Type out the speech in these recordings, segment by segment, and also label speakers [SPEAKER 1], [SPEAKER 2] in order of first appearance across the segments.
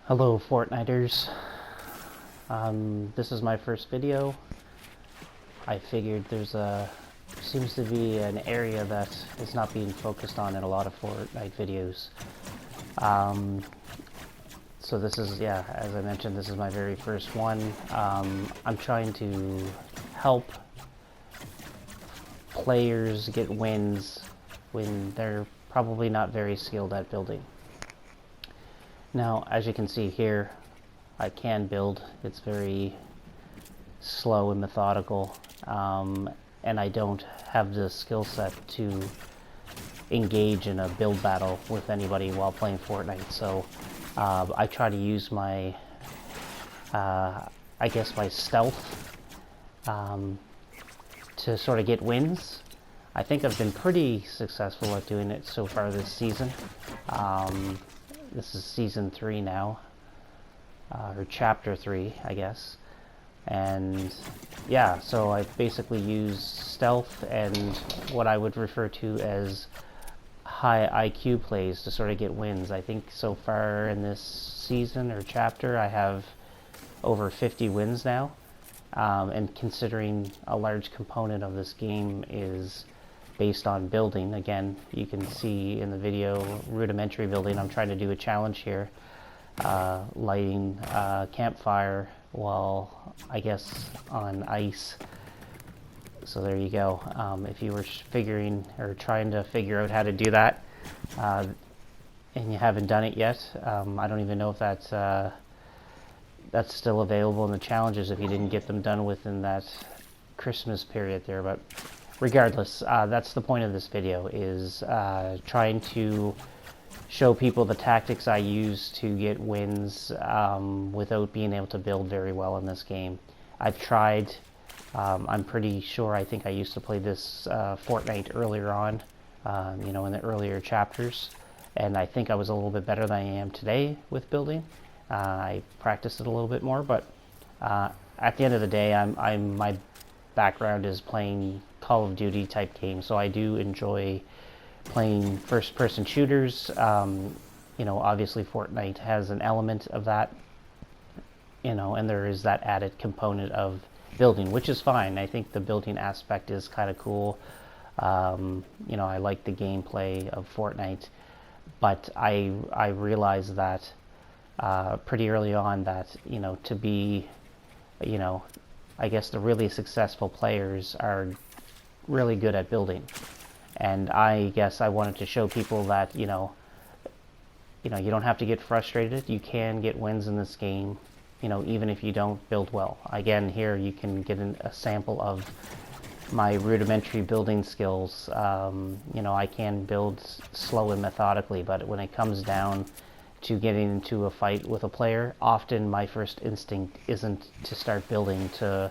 [SPEAKER 1] Hello Fortniters. This is my first video. I figured seems to be an area that is not being focused on in a lot of Fortnite videos. So this is, yeah, as I mentioned, this is my very first one. I'm trying to help players get wins when they're probably not very skilled at building. Now, as you can see here, I can build. It's very slow and methodical, and I don't have the skill set to engage in a build battle with anybody while playing Fortnite. So I try to use my, I guess, my stealth to sort of get wins. I think I've been pretty successful at doing it so far this season. This is season 3 now, or chapter 3, I guess. And yeah, so I basically use stealth and what I would refer to as high IQ plays to sort of get wins. I think so far in this season or chapter I have over 50 wins now. And considering a large component of this game is based on building, again, you can see in the video rudimentary building. I'm trying to do a challenge here, lighting a campfire while, I guess, on ice. So there you go. If you were figuring or trying to figure out how to do that and you haven't done it yet, I don't even know if that's still available in the challenges if you didn't get them done within that Christmas period there. But regardless, that's the point of this video, is trying to show people the tactics I use to get wins without being able to build very well in this game. I've tried. I'm pretty sure, I think I used to play this Fortnite earlier on, in the earlier chapters, and I think I was a little bit better than I am today with building. I practiced it a little bit more, but at the end of the day, my background is playing Call of Duty type games, so I do enjoy playing first-person shooters. Obviously Fortnite has an element of that, and there is that added component of building, which is fine. I think the building aspect is kind of cool. I like the gameplay of Fortnite, but I realized that pretty early on that, to be, I guess the really successful players are really good at building. And I guess I wanted to show people that, you don't have to get frustrated. You can get wins in this game, even if you don't build well. Again, here you can get a sample of my rudimentary building skills. I can build slow and methodically, but when it comes down to getting into a fight with a player, often my first instinct isn't to start building to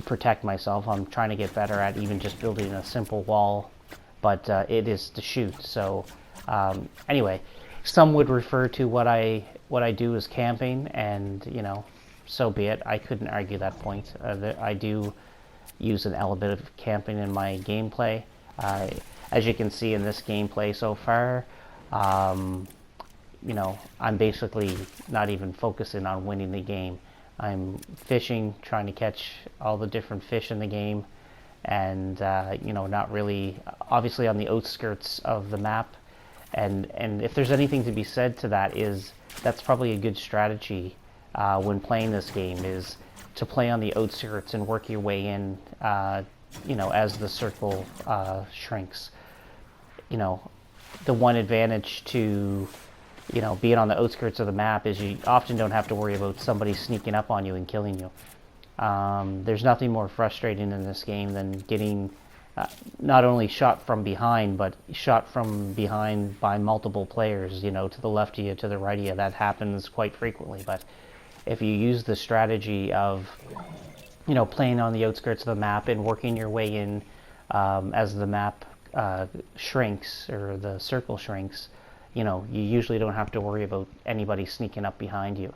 [SPEAKER 1] protect myself. I'm trying to get better at even just building a simple wall, but it is to shoot. So anyway, some would refer to what I do as camping, and so be it. I couldn't argue that point. I do use an element of camping in my gameplay. As you can see in this gameplay so far, I'm basically not even focusing on winning the game. I'm fishing, trying to catch all the different fish in the game, and not really, obviously on the outskirts of the map. And if there's anything to be said to that, is that's probably a good strategy when playing this game, is to play on the outskirts and work your way in, as the circle shrinks. The one advantage to being on the outskirts of the map is you often don't have to worry about somebody sneaking up on you and killing you. There's nothing more frustrating in this game than getting not only shot from behind, but shot from behind by multiple players, to the left of you, to the right of you. That happens quite frequently. But if you use the strategy of, playing on the outskirts of the map and working your way in as the map shrinks, or the circle shrinks, you usually don't have to worry about anybody sneaking up behind you.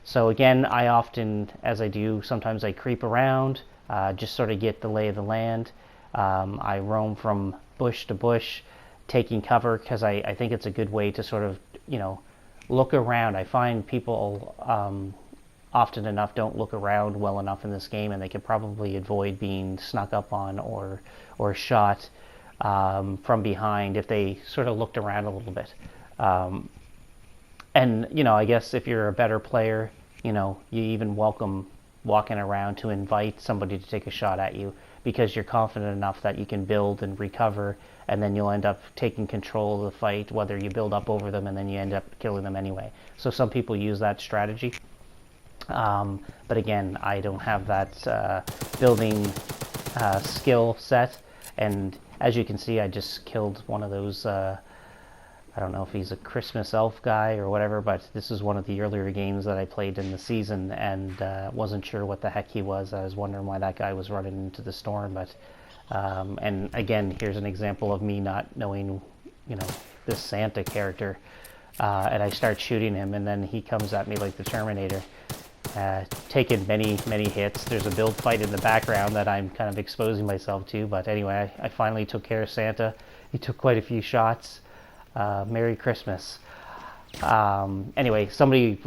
[SPEAKER 1] So again, I often, as I do, sometimes I creep around, just sort of get the lay of the land. I roam from bush to bush, taking cover, because I think it's a good way to sort of, look around. I find people often enough don't look around well enough in this game, and they could probably avoid being snuck up on or shot from behind if they sort of looked around a little bit. And I guess if you're a better player, you even welcome walking around to invite somebody to take a shot at you, because you're confident enough that you can build and recover, and then you'll end up taking control of the fight, whether you build up over them and then you end up killing them anyway. So some people use that strategy. But again, I don't have that building skill set, and as you can see, I just killed one of those, I don't know if he's a Christmas elf guy or whatever, but this is one of the earlier games that I played in the season, and wasn't sure what the heck he was. I was wondering why that guy was running into the storm, but and again, here's an example of me not knowing, this Santa character, and I start shooting him, and then he comes at me like the Terminator, taking many hits. There's a build fight in the background that I'm kind of exposing myself to, but anyway, I finally took care of Santa. He took quite a few shots. Merry Christmas. Anyway, somebody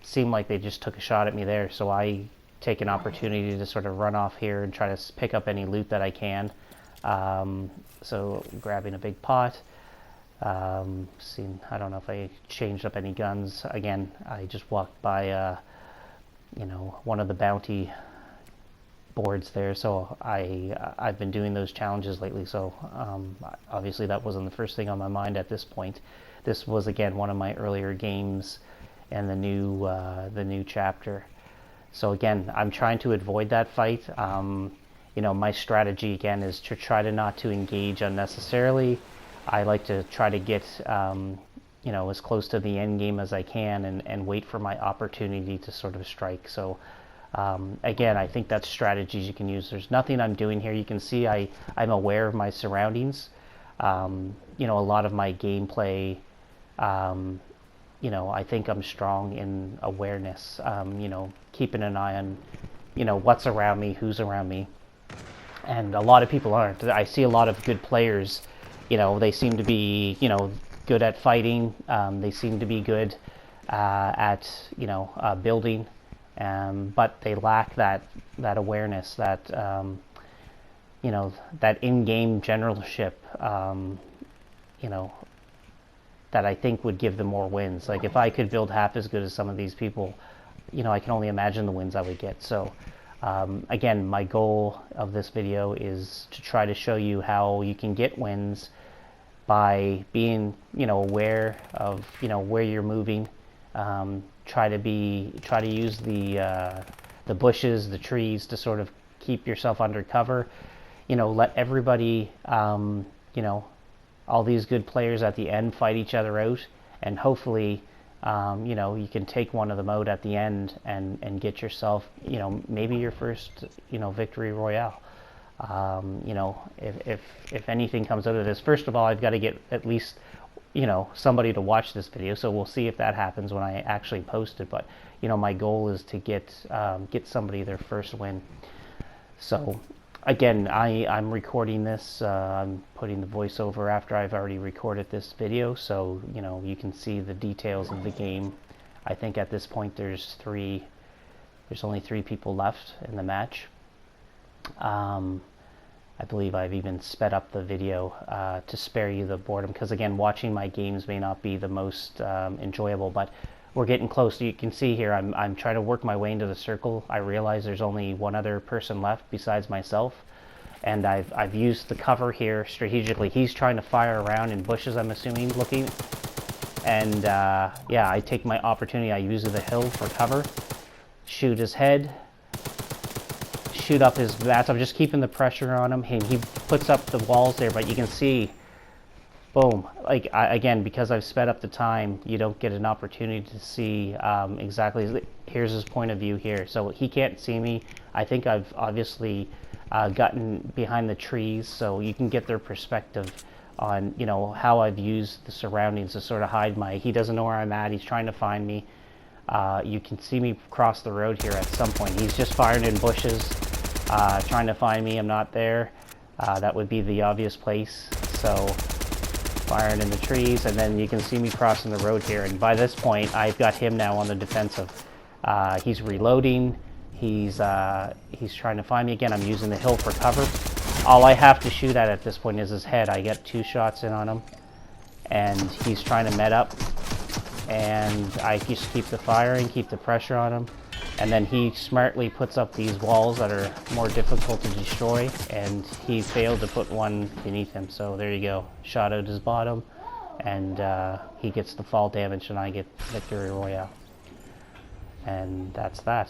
[SPEAKER 1] seemed like they just took a shot at me there, so I take an opportunity to sort of run off here and try to pick up any loot that I can. So grabbing a big pot. I don't know if I changed up any guns. Again, I just walked by one of the bounty boards there, so I've been doing those challenges lately, so obviously that wasn't the first thing on my mind at this point. This was again one of my earlier games and the new chapter. So again, I'm trying to avoid that fight. My strategy again is to try to not to engage unnecessarily. I like to try to get as close to the end game as I can, and wait for my opportunity to sort of strike. So again, I think that's strategies you can use. There's nothing I'm doing here. You can see I'm aware of my surroundings. A lot of my gameplay, I think I'm strong in awareness, keeping an eye on, what's around me, who's around me. And a lot of people aren't. I see a lot of good players, they seem to be, good at fighting. They seem to be good at, building. But they lack that awareness, that that in-game generalship, that I think would give them more wins. Like if I could build half as good as some of these people, I can only imagine the wins I would get. So again, my goal of this video is to try to show you how you can get wins by being aware of where you're moving. Try to use the bushes, the trees to sort of keep yourself under cover. Let everybody, all these good players at the end fight each other out, and hopefully, you can take one of them out at the end and get yourself, maybe your first, Victory Royale. If anything comes out of this, first of all, I've got to get at least somebody to watch this video, so we'll see if that happens when I actually post it. But my goal is to get somebody their first win. So again, I'm recording this. I'm putting the voiceover after I've already recorded this video, so you can see the details of the game. I think at this point there's only 3 people left in the match. I believe I've even sped up the video to spare you the boredom, because again, watching my games may not be the most enjoyable, but we're getting close. You can see here I'm trying to work my way into the circle. I realize there's only one other person left besides myself, and I've used the cover here strategically. He's trying to fire around in bushes, I'm assuming, looking, and yeah, I take my opportunity. I use the hill for cover, shoot his head, shoot up his bats. I'm just keeping the pressure on him, and he puts up the walls there, but you can see, boom, like again, because I've sped up the time, you don't get an opportunity to see exactly. Here's his point of view here, so he can't see me. I think I've obviously gotten behind the trees, so you can get their perspective on how I've used the surroundings to sort of hide he doesn't know where I'm at. He's trying to find me. You can see me cross the road here at some point. He's just firing in bushes, trying to find me. I'm not there. That would be the obvious place. So firing in the trees, and then you can see me crossing the road here, and by this point I've got him now on the defensive. He's reloading, he's trying to find me again. I'm using the hill for cover. All I have to shoot at this point is his head. I get 2 shots in on him, and he's trying to med up, and I just keep the firing, keep the pressure on him, and then he smartly puts up these walls that are more difficult to destroy, and he failed to put one beneath him. So there you go, shot out his bottom, and he gets the fall damage, and I get Victory Royale. And that's that.